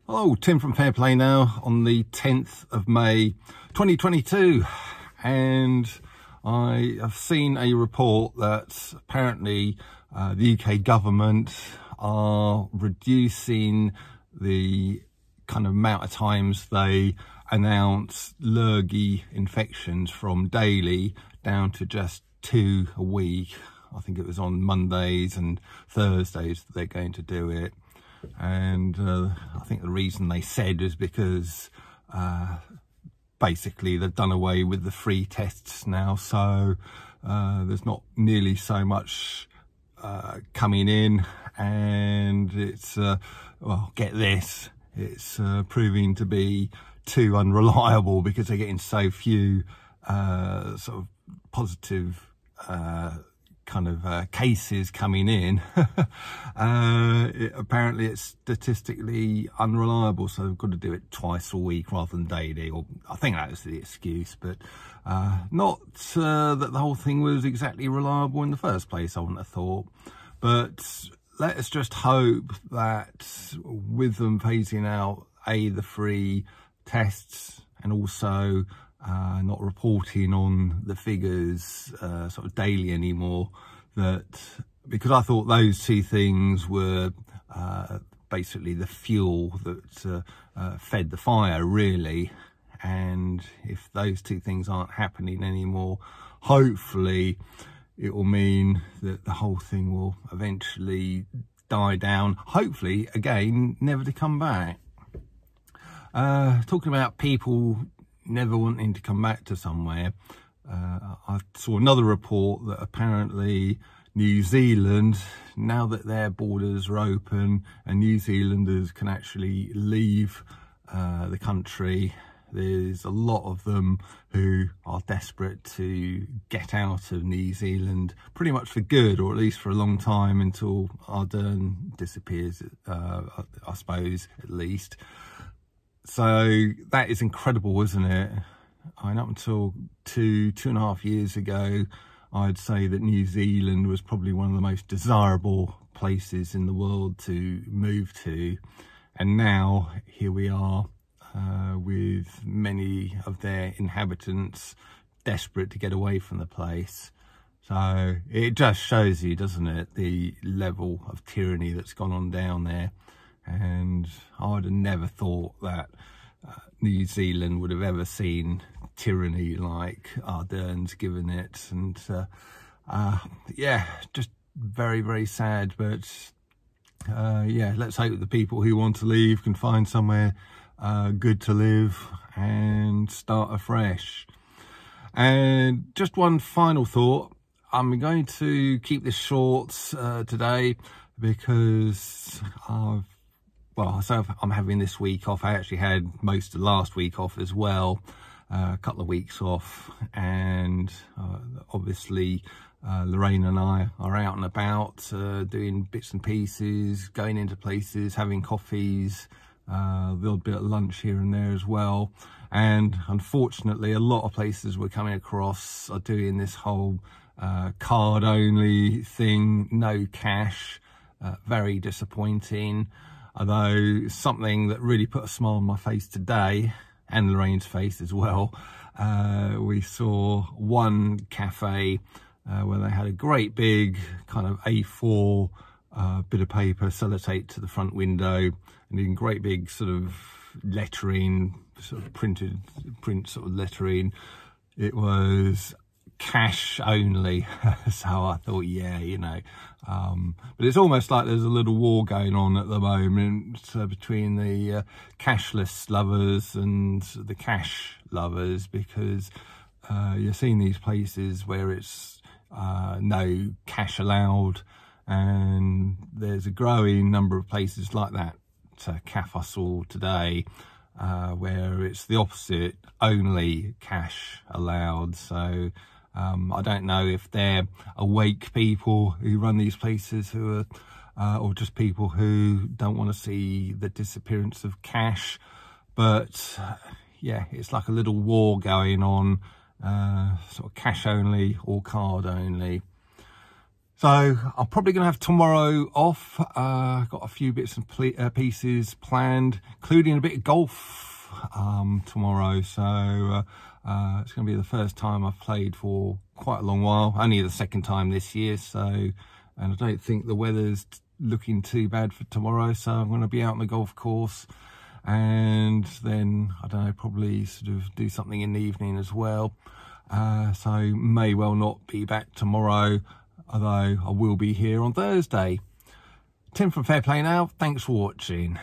Hello, Tim from Fair Play now on the 10th of May 2022, and I have seen a report that apparently the UK government are reducing the kind of amount of times they announce lurgy infections from daily down to just 2 a week. I think it was on Mondays and Thursdays that they're going to do it. And I think the reason they said is because basically they've done away with the free tests now, so there's not nearly so much coming in, and it's well, get this, it's proving to be too unreliable because they're getting so few sort of positive cases coming in. Apparently it's statistically unreliable, so they've got to do it twice a week rather than daily, or I think that was the excuse, but not that the whole thing was exactly reliable in the first place, I wouldn't have thought. But let us just hope that with them phasing out the free tests and also not reporting on the figures sort of daily anymore, that because I thought those two things were basically the fuel that fed the fire, really. And if those two things aren't happening anymore, hopefully it will mean that the whole thing will eventually die down, hopefully again never to come back. Talking about people never wanting to come back to somewhere, I saw another report that apparently New Zealand, now that their borders are open and New Zealanders can actually leave the country, there's a lot of them who are desperate to get out of New Zealand pretty much for good, or at least for a long time until Ardern disappears, I suppose, at least. So that is incredible, isn't it? I mean, up until two and a half years ago, I'd say that New Zealand was probably one of the most desirable places in the world to move to. And now here we are with many of their inhabitants desperate to get away from the place. So it just shows you, doesn't it, the level of tyranny that's gone on down there. And I would have never thought that New Zealand would have ever seen tyranny like Ardern's given it. And yeah, just very, very sad. But yeah, let's hope the people who want to leave can find somewhere good to live and start afresh. And just one final thought. I'm going to keep this short today because I'm having this week off. I actually had most of last week off as well, a couple of weeks off, and obviously Lorraine and I are out and about doing bits and pieces, going into places, having coffees, a little bit of lunch here and there as well. And unfortunately a lot of places we're coming across are doing this whole card only thing, no cash. Very disappointing. Although something that really put a smile on my face today, and Lorraine's face as well, we saw one cafe where they had a great big kind of A4 bit of paper sellotape to the front window, and in great big sort of lettering, sort of print sort of lettering, it was cash only. So I thought, yeah, you know, but it's almost like there's a little war going on at the moment between the cashless lovers and the cash lovers, because you're seeing these places where it's no cash allowed, and there's a growing number of places like that. Cafe I saw today where it's the opposite, only cash allowed. So I don't know if they're awake people who run these places who are, or just people who don't want to see the disappearance of cash. But yeah, it's like a little war going on, sort of cash only or card only. So I'm probably going to have tomorrow off. Got a few bits and pieces planned, including a bit of golf tomorrow. So it's going to be the first time I've played for quite a long while. Only the second time this year. So, and I don't think the weather's looking too bad for tomorrow. So I'm going to be out on the golf course, and then I don't know, probably sort of do something in the evening as well. So may well not be back tomorrow, although I will be here on Thursday. Tim from Fair Play Now, thanks for watching.